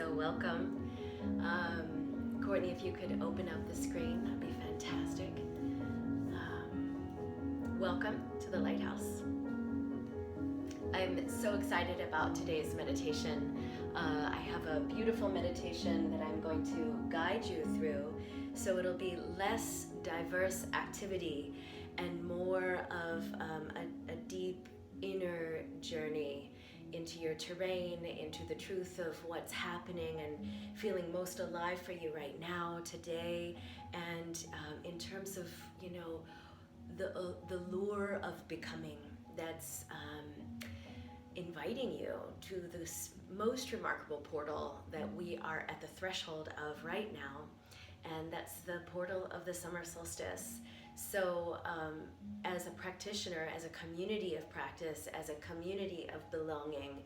So welcome. Courtney, if you could open up the screen, that'd be fantastic. Welcome to the Lighthouse. I'm so excited about today's meditation. I have a beautiful meditation that I'm going to guide you through, so it'll be less diverse activity and more of a deep inner journey into your terrain, into the truth of what's happening and feeling most alive for you right now, today, and in terms of, the lure of becoming that's inviting you to this most remarkable portal that we are at the threshold of right now, and that's the portal of the summer solstice. So as a practitioner, as a community of practice, as a community of belonging,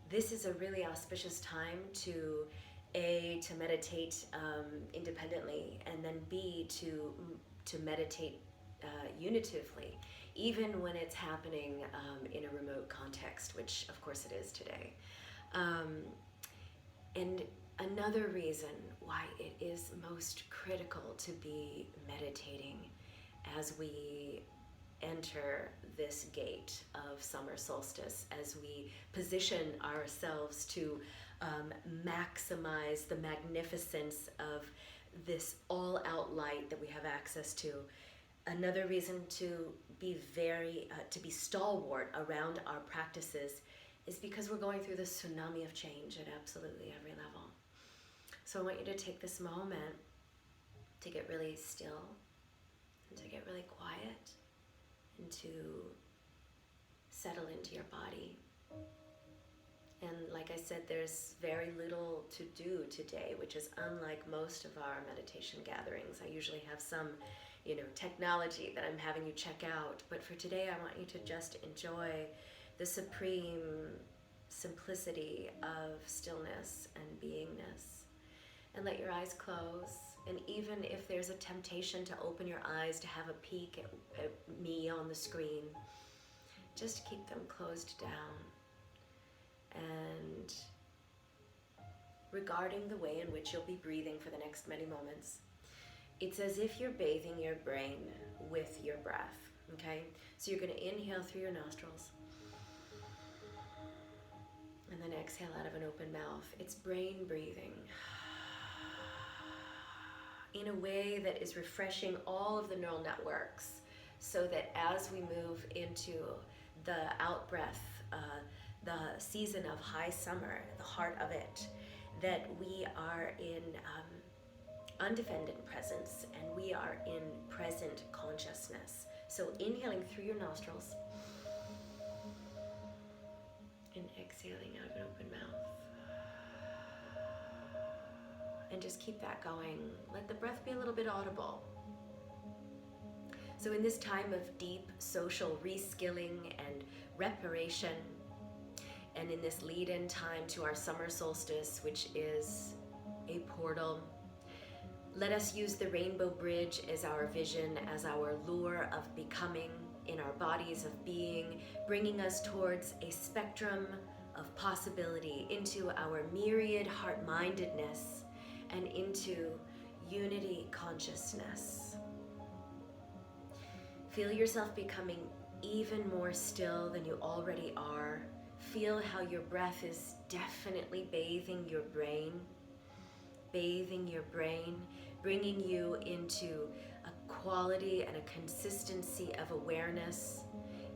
this is a really auspicious time to meditate independently, and then B, to meditate unitively, even when it's happening in a remote context, which of course it is today. And another reason why it is most critical to be meditating as we enter this gate of summer solstice, as we position ourselves to maximize the magnificence of this all-out light that we have access to. Another reason to be to be stalwart around our practices is because we're going through this tsunami of change at absolutely every level. So I want you to take this moment to get really still and to get really quiet and to settle into your body. And like I said, there's very little to do today, which is unlike most of our meditation gatherings. I usually have some, technology that I'm having you check out. But for today, I want you to just enjoy the supreme simplicity of stillness and beingness. And let your eyes close. And even if there's a temptation to open your eyes to have a peek at me on the screen, just keep them closed down. And regarding the way in which you'll be breathing for the next many moments, it's as if you're bathing your brain with your breath, okay? So you're going to inhale through your nostrils and then exhale out of an open mouth. It's brain breathing in a way that is refreshing all of the neural networks, so that as we move into the out-breath, the season of high summer, the heart of it, that we are in undefended presence, and we are in present consciousness. So inhaling through your nostrils and exhaling out of an open mouth. And just keep that going. Let the breath be a little bit audible. So in this time of deep social reskilling and reparation, and in this lead-in time to our summer solstice, which is a portal, let us use the rainbow bridge as our vision, as our lure of becoming in our bodies of being, bringing us towards a spectrum of possibility, into our myriad heart-mindedness, and into unity consciousness. Feel yourself becoming even more still than you already are. Feel how your breath is definitely bathing your brain, bringing you into a quality and a consistency of awareness,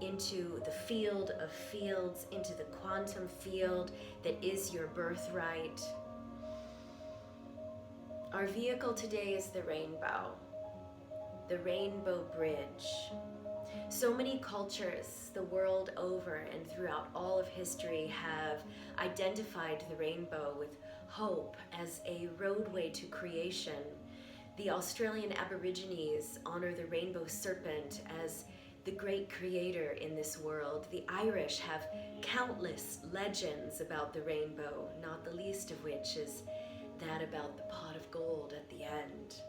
into the field of fields, into the quantum field that is your birthright. Our vehicle today is the rainbow bridge. So many cultures the world over and throughout all of history have identified the rainbow with hope as a roadway to creation. The Australian Aborigines honor the rainbow serpent as the great creator in this world. The Irish have countless legends about the rainbow, not the least of which is that about the pot of gold at the end.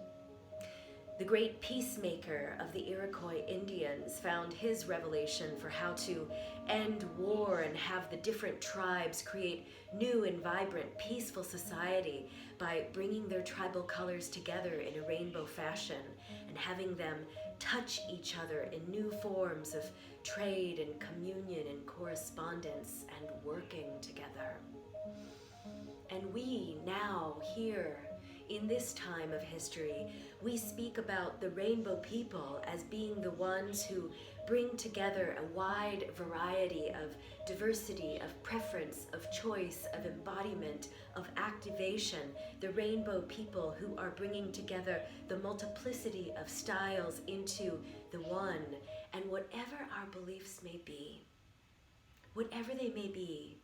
The great peacemaker of the Iroquois Indians found his revelation for how to end war and have the different tribes create new and vibrant, peaceful society by bringing their tribal colors together in a rainbow fashion and having them touch each other in new forms of trade and communion and correspondence and working together. And we now, here, in this time of history, we speak about the rainbow people as being the ones who bring together a wide variety of diversity, of preference, of choice, of embodiment, of activation. The rainbow people who are bringing together the multiplicity of styles into the one. And whatever our beliefs may be, whatever they may be,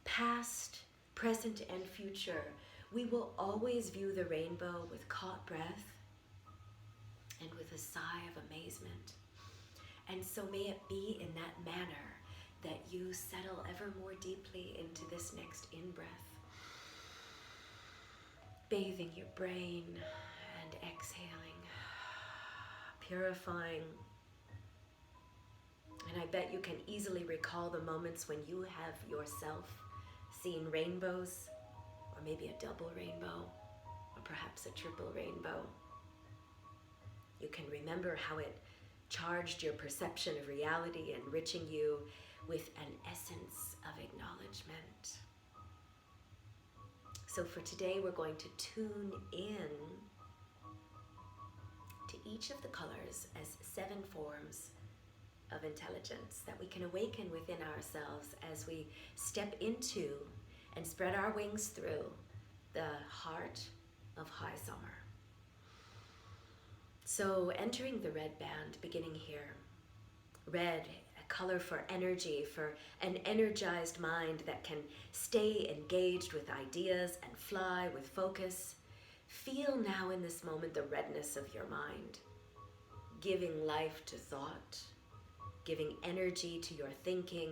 past, present, and future, we will always view the rainbow with caught breath and with a sigh of amazement. And so may it be in that manner that you settle ever more deeply into this next in-breath, bathing your brain and exhaling, purifying. And I bet you can easily recall the moments when you have yourself seen rainbows, or maybe a double rainbow, or perhaps a triple rainbow. You can remember how it charged your perception of reality, enriching you with an essence of acknowledgement. So for today, we're going to tune in to each of the colors as 7 forms of intelligence that we can awaken within ourselves as we step into and spread our wings through the heart of high summer. So entering the red band, beginning here. Red, a color for energy, for an energized mind that can stay engaged with ideas and fly with focus. Feel now in this moment the redness of your mind, giving life to thought, giving energy to your thinking.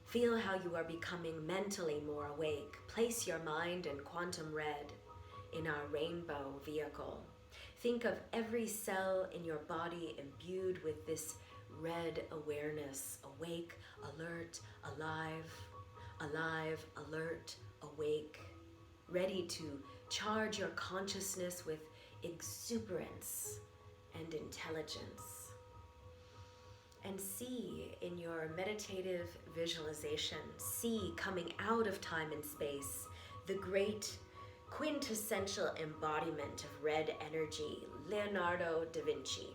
Feel how you are becoming mentally more awake. Place your mind in quantum red in our rainbow vehicle. Think of every cell in your body imbued with this red awareness. Awake, alert, alive, alive, alert, awake. Ready to charge your consciousness with exuberance and intelligence. And see in your meditative visualization, see coming out of time and space, the great quintessential embodiment of red energy, Leonardo da Vinci,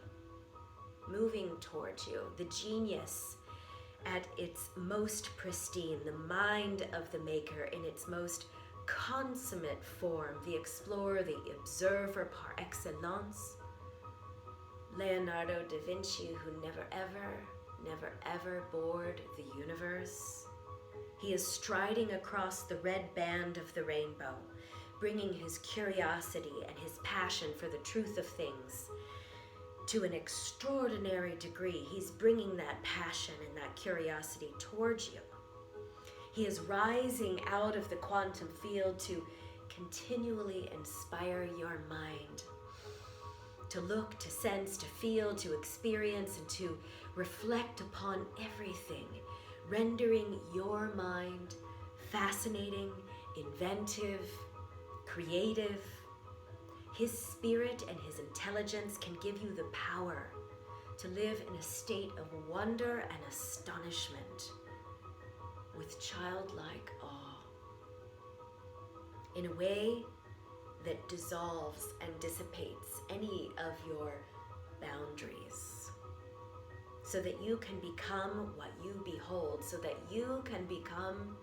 moving towards you, the genius at its most pristine, the mind of the maker in its most consummate form, the explorer, the observer par excellence, Leonardo da Vinci, who never ever bored the universe. He is striding across the red band of the rainbow, bringing his curiosity and his passion for the truth of things to an extraordinary degree. He's bringing that passion and that curiosity towards you. He is rising out of the quantum field to continually inspire your mind, to look, to sense, to feel, to experience, and to reflect upon everything, rendering your mind fascinating, inventive, creative. His spirit and his intelligence can give you the power to live in a state of wonder and astonishment with childlike awe, in a way that dissolves and dissipates any of your boundaries, so that you can become what you behold, so that you can become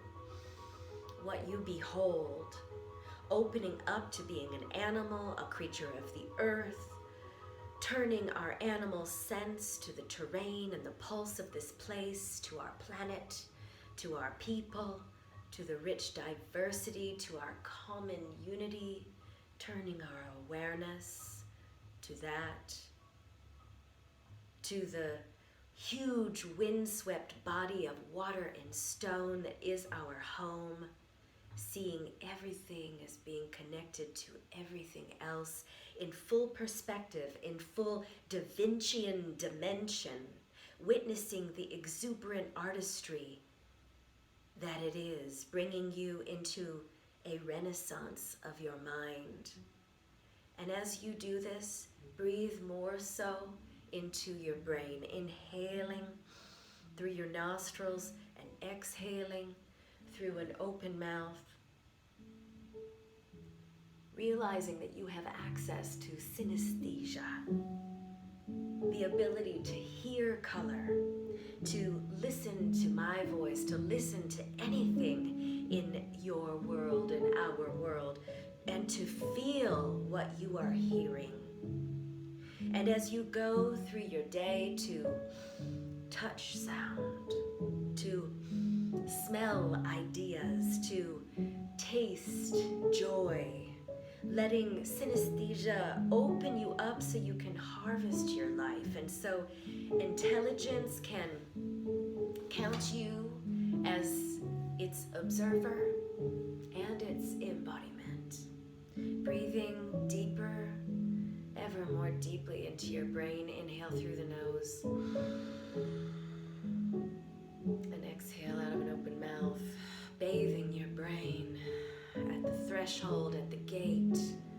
what you behold, opening up to being an animal, a creature of the earth, turning our animal sense to the terrain and the pulse of this place, to our planet, to our people, to the rich diversity, to our common unity, turning our awareness to that, to the huge windswept body of water and stone that is our home, seeing everything as being connected to everything else in full perspective, in full Da Vincian dimension, witnessing the exuberant artistry that it is, bringing you into a renaissance of your mind. And as you do this, breathe more so into your brain, inhaling through your nostrils and exhaling through an open mouth, realizing that you have access to synesthesia, the ability to hear color, to listen to my voice, to listen to anything in your world, in our world, and to feel what you are hearing. And as you go through your day to touch sound, to smell ideas, to taste joy, letting synesthesia open you up so you can harvest your life. And so intelligence can count you as its observer and its embodiment. Breathing deeper, ever more deeply into your brain. Inhale through the nose and exhale out of an open mouth, bathing your brain at the threshold, at the gate,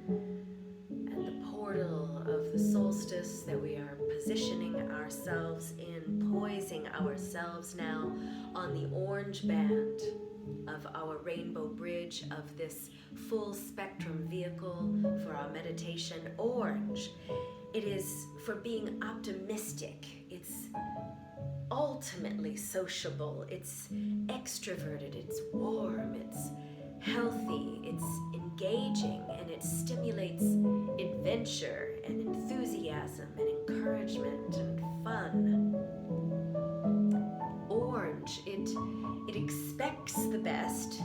at the portal of the solstice that we are positioning ourselves in, poising ourselves now on the orange band of our rainbow bridge of this full spectrum vehicle for our meditation. Orange, it is for being optimistic. It's ultimately sociable. It's extroverted. It's warm. It's healthy. It's engaging, and it stimulates adventure and enthusiasm and encouragement and fun. Orange, it expects the best,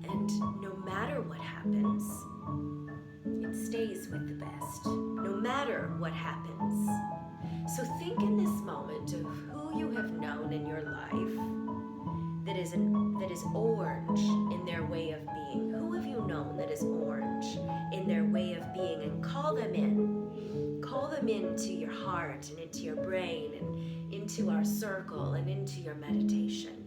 and no matter what happens, it stays with the best, no matter what happens. So think in this moment of who you have known in your life that is orange in their way of being. Who have you known that is orange in their way of being? And call them in. Call them into your heart and into your brain and into our circle and into your meditation.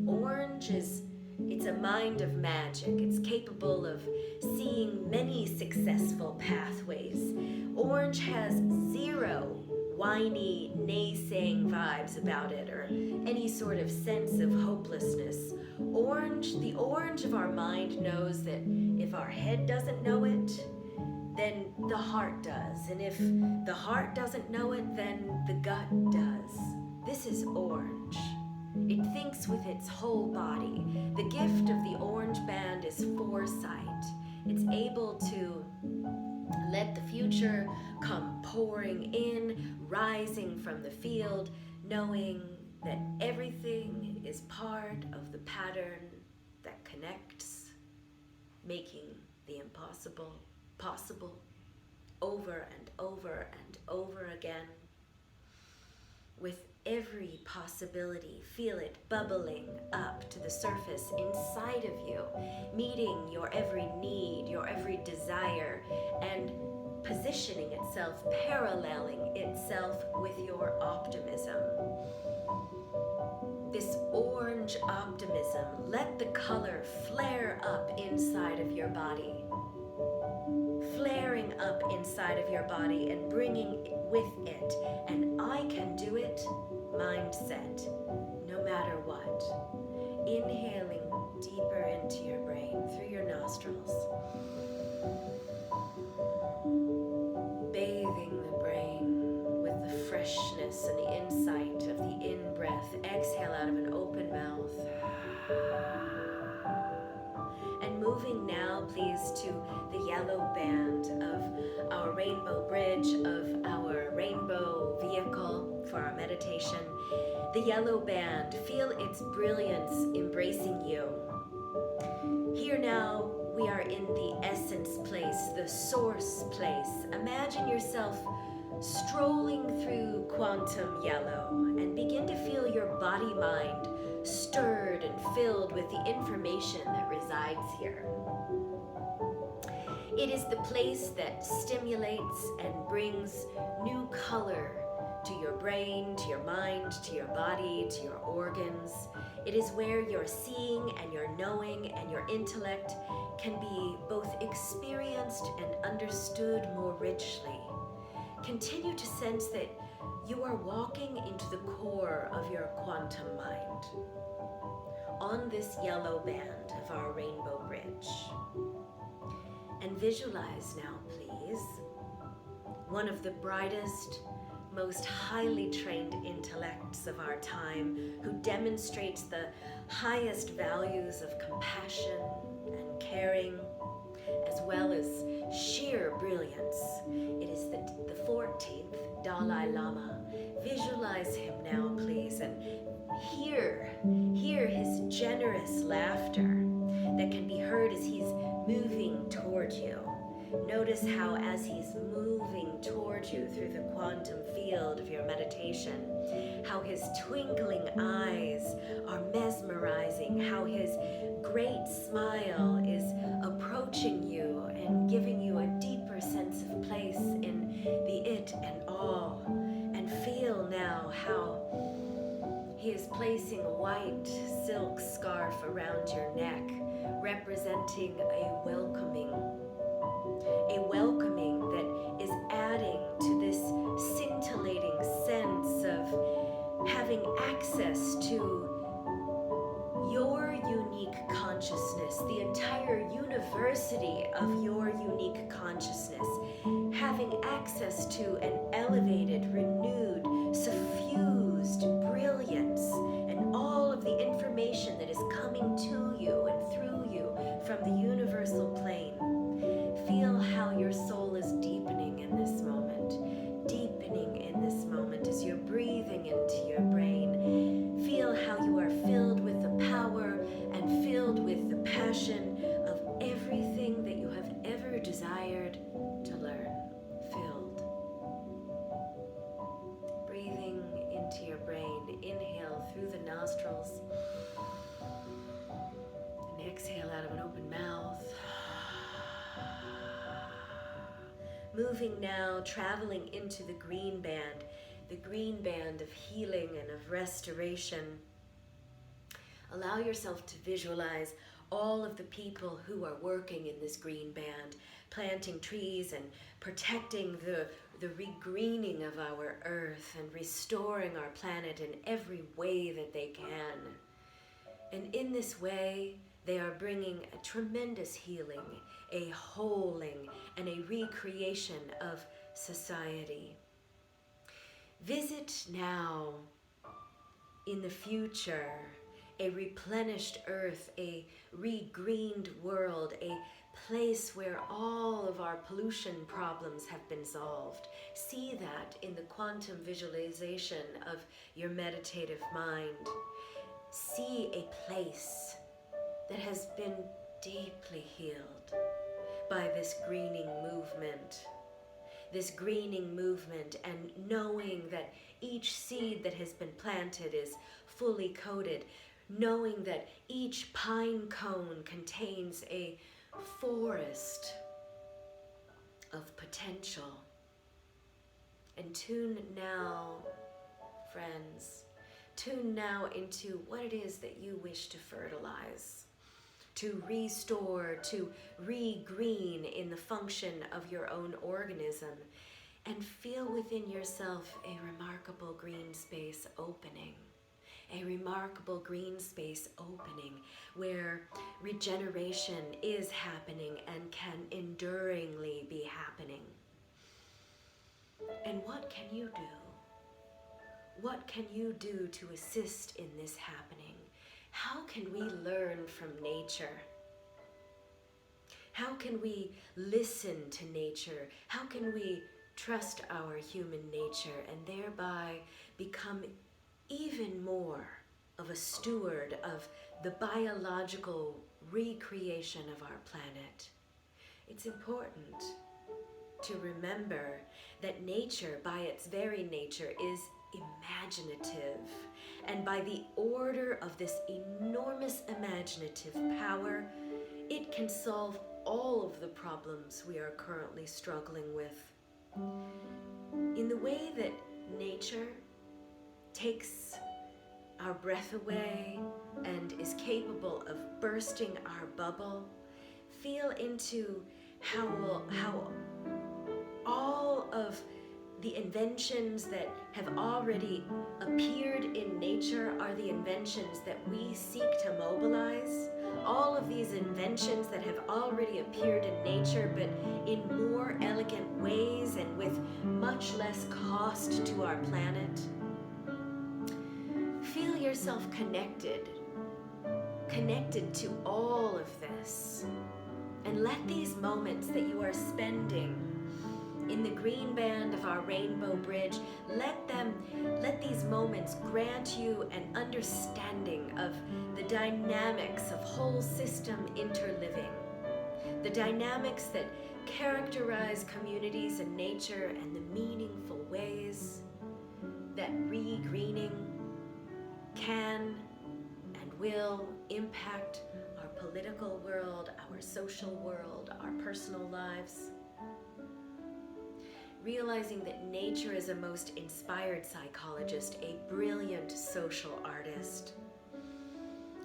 Orange it's a mind of magic. It's capable of seeing many successful pathways. Orange has zero whiny, naysaying vibes about it or any sort of sense of hopelessness. The orange of our mind knows that if our head doesn't know it, then the heart does. And if the heart doesn't know it, then the gut does. This is orange. It thinks with its whole body. The gift of the orange band is foresight. It's able to let the future come pouring in, rising from the field, knowing that everything is part of the pattern that connects, making the impossible possible over and over and over again. With every possibility, feel it bubbling up to the surface inside of you, meeting your every need, your every desire, and positioning itself, paralleling itself with your optimism. This orange optimism, let the color flare up inside of your body, flaring up inside of your body and bringing with it an I can do it mindset, no matter what. Inhaling deeper into your brain through your nostrils, bathing the brain with the freshness and the insight of the in-breath. Exhale out of an open mouth. And moving now, please, to the yellow band of our rainbow bridge, of our rainbow vehicle for our meditation. The yellow band, feel its brilliance embracing you. Here now, we are in the essence place, the source place. Imagine yourself strolling through quantum yellow and begin to feel your body-mind stirred and filled filled with the information that resides here. It is the place that stimulates and brings new color to your brain, to your mind, to your body, to your organs. It is where your seeing and your knowing and your intellect can be both experienced and understood more richly. Continue to sense that you are walking into the core of your quantum mind on this yellow band of our rainbow bridge. And visualize now, please, one of the brightest, most highly trained intellects of our time who demonstrates the highest values of compassion and caring, as well as sheer brilliance. It is the 14th Dalai Lama. Visualize him now, please, and hear his generous laughter that can be heard as he's moving toward you. Notice how as he's moving toward you through the quantum field of your meditation, how his twinkling eyes are mesmerizing, how his great smile is approaching you and giving you a deeper sense of place in the it and all. And feel now how he is placing a white silk scarf around your neck, representing a welcoming that is adding to this scintillating sense of having access to your unique consciousness, the entire university of your unique consciousness, having access to an elevated, renewed, suffused brilliance, and all of the information that is coming to you and through you from the universal plane. Feel how your soul is deepening in this moment as you're breathing into your brain. Feel how you are filled with the power and filled with the passion of everything that you have ever desired to learn. Filled. Breathing into your brain. Inhale through the nostrils and exhale out of an open mouth. Moving now, traveling into the green band of healing and of restoration. Allow yourself to visualize all of the people who are working in this green band, planting trees and protecting the regreening of our earth and restoring our planet in every way that they can. And in this way, they are bringing a tremendous healing, a holing, and a recreation of society. Visit now, in the future, a replenished earth, a regreened world, a place where all of our pollution problems have been solved. See that in the quantum visualization of your meditative mind. See a place that has been deeply healed by this greening movement, and knowing that each seed that has been planted is fully coated, knowing that each pine cone contains a forest of potential. And tune now, friends, tune now into what it is that you wish to fertilize, to restore, to regreen in the function of your own organism, and feel within yourself a remarkable green space opening. A remarkable green space opening where regeneration is happening and can enduringly be happening. And what can you do? What can you do to assist in this happening? How can we learn from nature? How can we listen to nature? How can we trust our human nature and thereby become even more of a steward of the biological recreation of our planet? It's important to remember that nature, by its very nature, is imaginative. And by the order of this enormous imaginative power, it can solve all of the problems we are currently struggling with. In the way that nature takes our breath away and is capable of bursting our bubble, feel into how all of the inventions that have already appeared in nature are the inventions that we seek to mobilize. All of these inventions that have already appeared in nature, but in more elegant ways and with much less cost to our planet. Feel yourself connected to all of this. And let these moments that you are spending in the green band of our rainbow bridge, let these moments grant you an understanding of the dynamics of whole system interliving, the dynamics that characterize communities and nature, and the meaningful ways that re-greening can and will impact our political world, our social world, our personal lives. Realizing that nature is a most inspired psychologist, a brilliant social artist.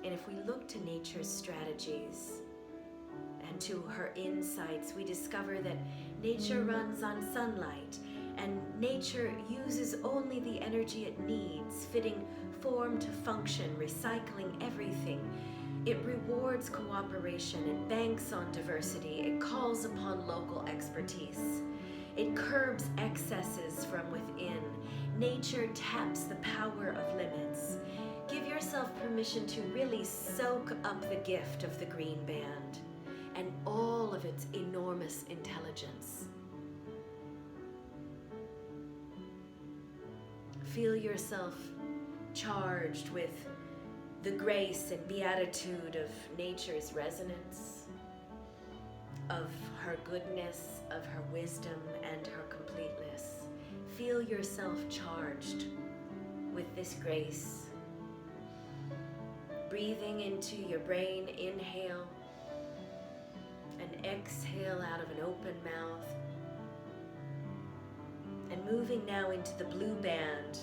And if we look to nature's strategies and to her insights, we discover that nature runs on sunlight, and nature uses only the energy it needs, fitting form to function, recycling everything. It rewards cooperation, it banks on diversity, it calls upon local expertise. It curbs excesses from within. Nature taps the power of limits. Give yourself permission to really soak up the gift of the green band and all of its enormous intelligence. Feel yourself charged with the grace and beatitude of nature's resonance, of her goodness, of her wisdom, and her completeness. Feel yourself charged with this grace. Breathing into your brain, inhale, and exhale out of an open mouth. And moving now into the blue band,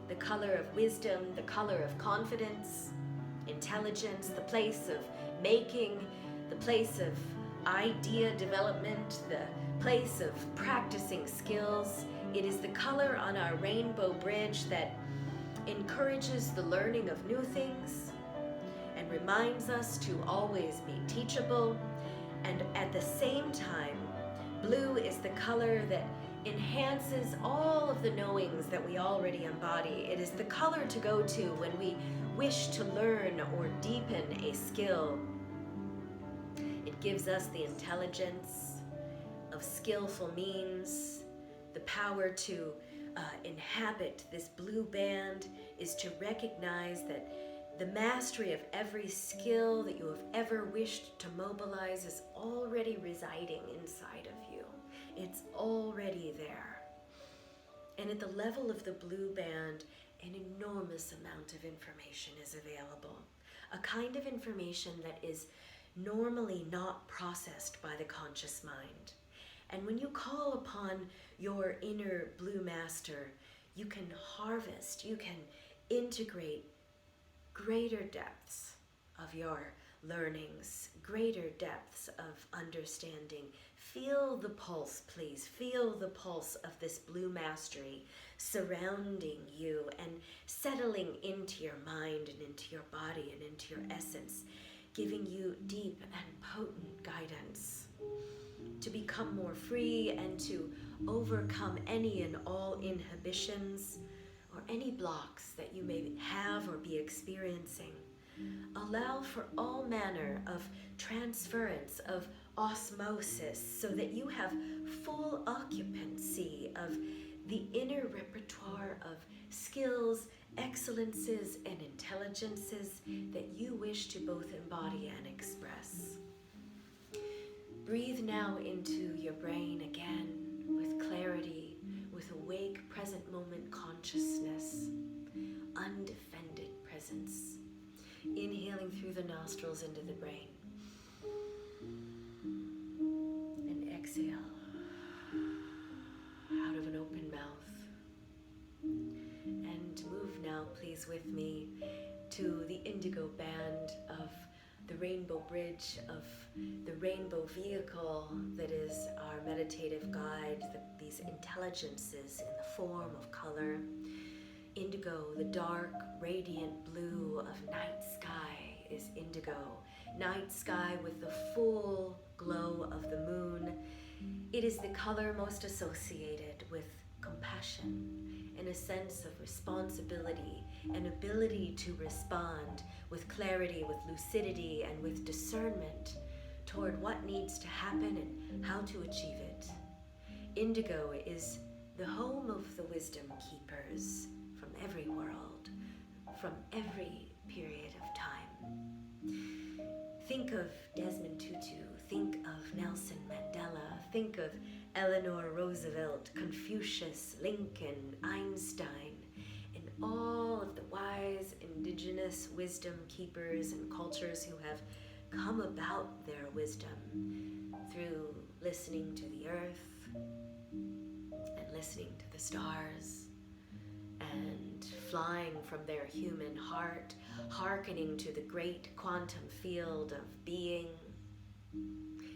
the color of wisdom, the color of confidence, intelligence, the place of making, the place of idea development, the place of practicing skills. It is the color on our rainbow bridge that encourages the learning of new things and reminds us to always be teachable. And at the same time, blue is the color that enhances all of the knowings that we already embody. It is the color to go to when we wish to learn or deepen a skill. It gives us the intelligence of skillful means. The power to inhabit this blue band is to recognize that the mastery of every skill that you have ever wished to mobilize is already residing inside of you. It's already there. And at the level of the blue band, an enormous amount of information is available. A kind of information that is normally not processed by the conscious mind. And when you call upon your inner blue master, you can harvest, you can integrate greater depths of your learnings, greater depths of understanding. Feel the pulse, please. Feel the pulse of this blue mastery surrounding you and settling into your mind and into your body and into your essence, giving you deep and potent guidance to become more free and to overcome any and all inhibitions or any blocks that you may have or be experiencing. Allow for all manner of transference, of osmosis, so that you have full occupancy of the inner repertoire of skills, excellences, and intelligences that you wish to both embody and express. Breathe now into your brain again with clarity, with awareness. awake present moment consciousness, undefended presence. Inhaling through the nostrils into the brain. And exhale out of an open mouth. And move now, please, with me to the indigo band of the rainbow bridge, of the rainbow vehicle that is our meditative guide, these intelligences in the form of color. Indigo, the dark, radiant blue of night sky, is indigo. Night sky with the full glow of the moon. It is the color most associated with compassion and a sense of responsibility, an ability to respond with clarity, with lucidity, and with discernment toward what needs to happen and how to achieve it. Indigo is the home of the wisdom keepers from every world, from every period of time. Think of Desmond Tutu, think of Nelson Mandela, think of Eleanor Roosevelt, Confucius, Lincoln, Einstein, and all of the wise indigenous wisdom keepers and cultures who have come about their wisdom through listening to the earth and listening to the stars and flying from their human heart, hearkening to the great quantum field of being,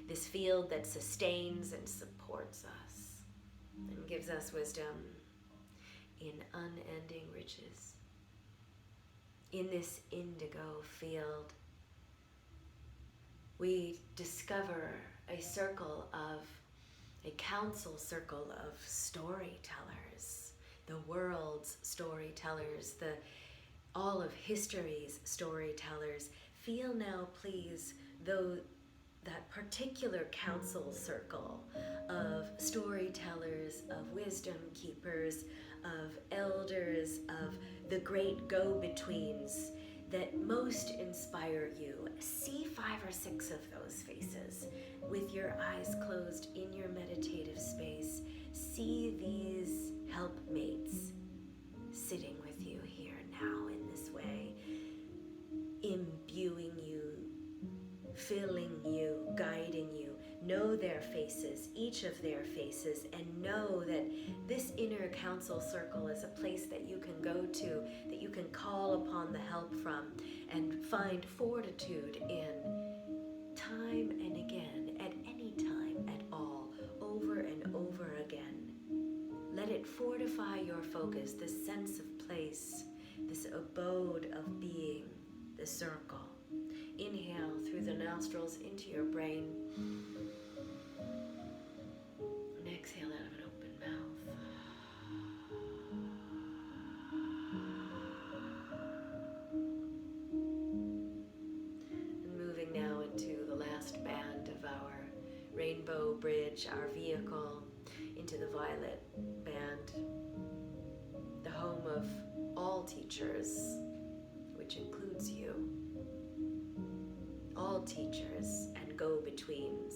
this field that sustains and supports us and gives us wisdom in unending riches. In this indigo field, we discover a council circle of storytellers, the world's storytellers, all of history's storytellers. Feel now, please, that particular council circle of storytellers, of wisdom keepers, of elders, of the great go-betweens that most inspire you. See 5 or 6 of those faces with your eyes closed in your meditative space. See these helpmates sitting with you here now in this way, imbuing you, filling you, guiding you. Know their faces, each of their faces, and know that this inner council circle is a place that you can go to, that you can call upon the help from, and find fortitude in time and again, at any time at all, over and over again. Let it fortify your focus, this sense of place, this abode of being, the circle. Inhale through the nostrils into your brain. And exhale out of an open mouth. And moving now into the last band of our rainbow bridge, our vehicle, into the violet band, the home of all teachers, which includes you. All teachers and go-betweens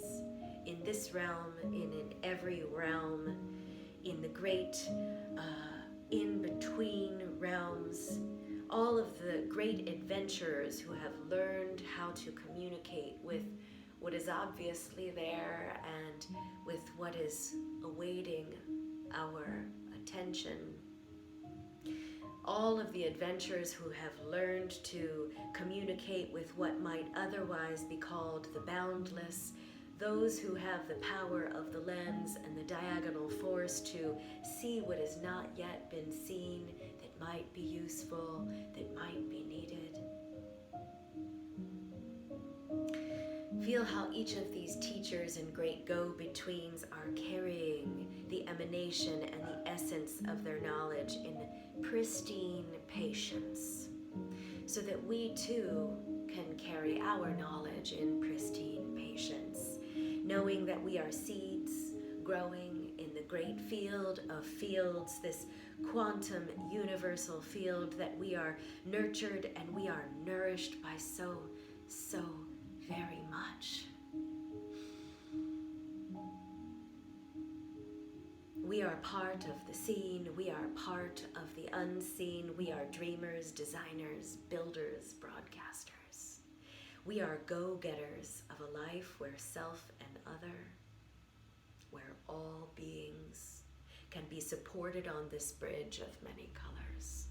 in this realm, in every realm, in the great in-between realms, all of the great adventurers who have learned how to communicate with what is obviously there and with what is awaiting our attention. All of the adventurers who have learned to communicate with what might otherwise be called the boundless, those who have the power of the lens and the diagonal force to see what has not yet been seen, that might be useful, that might be needed. Feel how each of these teachers and great go-betweens are carrying the emanation and the essence of their knowledge in pristine patience, so that we too can carry our knowledge in pristine patience, knowing that we are seeds growing in the great field of fields, this quantum universal field that we are nurtured and we are nourished by so very much. We We are part of the seen, we are part of the unseen, we are dreamers, designers, builders, broadcasters. We are go-getters of a life where self and other, where all beings can be supported on this bridge of many colors.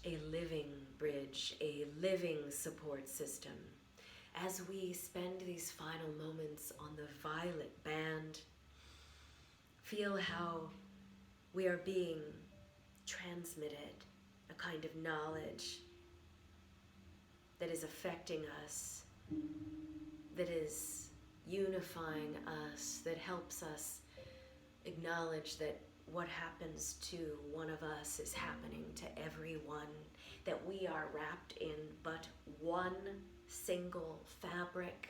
A living bridge, a living support system. As we spend these final moments on the violet band, feel how we are being transmitted a kind of knowledge that is affecting us, that is unifying us, that helps us acknowledge that what happens to one of us is happening to everyone, that we are wrapped in but one single fabric,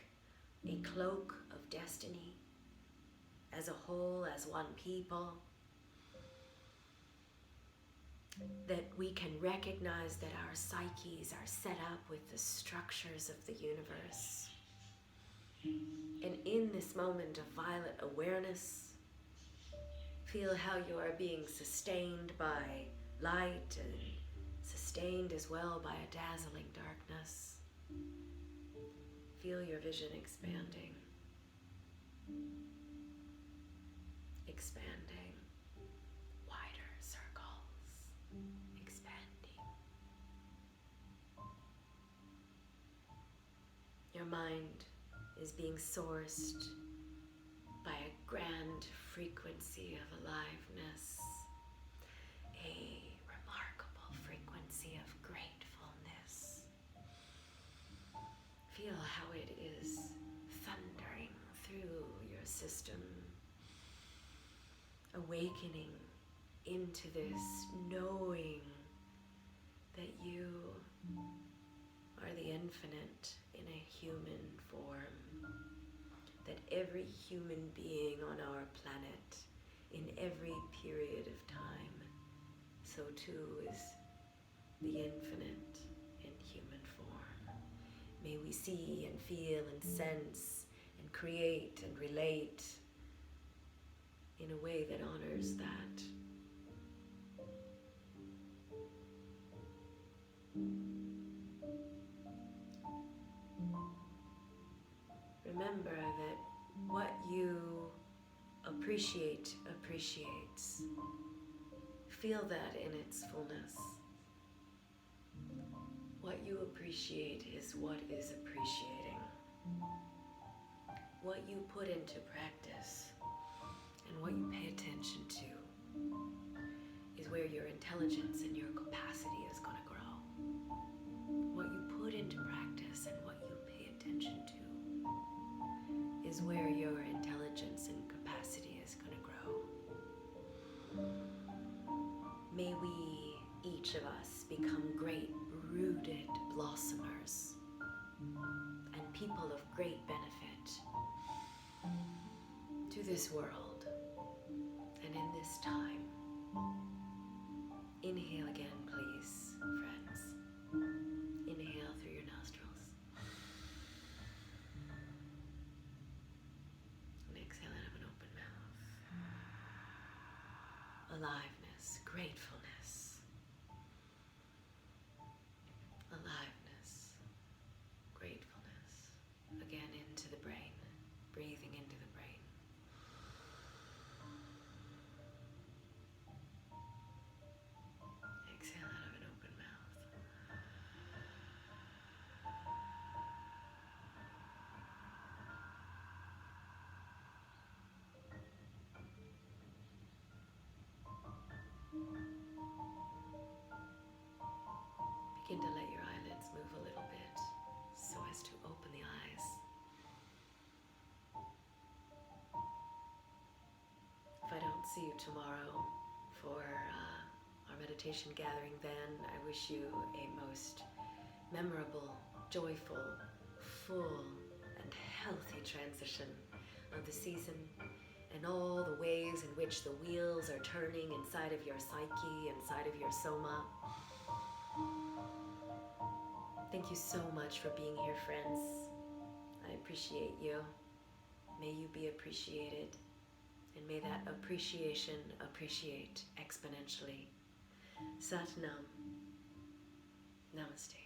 a cloak of destiny, as a whole, as one people, that we can recognize that our psyches are set up with the structures of the universe. And in this moment of violet awareness, feel how you are being sustained by light and sustained as well by a dazzling darkness. Feel your vision expanding. Expanding. Wider circles. Expanding. Your mind is being sourced by a grand frequency of aliveness, a remarkable frequency of gratefulness. Feel how it is thundering through your system, awakening into this knowing that you are the infinite in a human form, that every human being on our planet, in every period of time, so too is the infinite in human form. May we see and feel and sense and create and relate in a way that honors that. Remember that what you appreciate appreciates. Feel that in its fullness. What you appreciate is what is appreciating. What you put into practice and what you pay attention to is where your intelligence and your capacity is going to grow. What you put into practice and what you pay attention to is where your intelligence and capacity is going to grow. May we, each of us, become great rooted blossomers and people of great benefit to this world and in this time. Inhale again, please, friends. Inhale through your nostrils. And exhale out of an open mouth. Aliveness, gratefulness. Aliveness, gratefulness. Again into the brain, breathing into the brain. Exhale out of an open mouth. Begin to let your eyelids move a little bit so as to open the eyes. If I don't see you tomorrow for our meditation gathering, then I wish you a most memorable, joyful, full, and healthy transition of the season and all the ways in which the wheels are turning inside of your psyche, inside of your soma. Thank you so much for being here, friends. I appreciate you. May you be appreciated. And may that appreciation appreciate exponentially. Sat Nam. Namaste.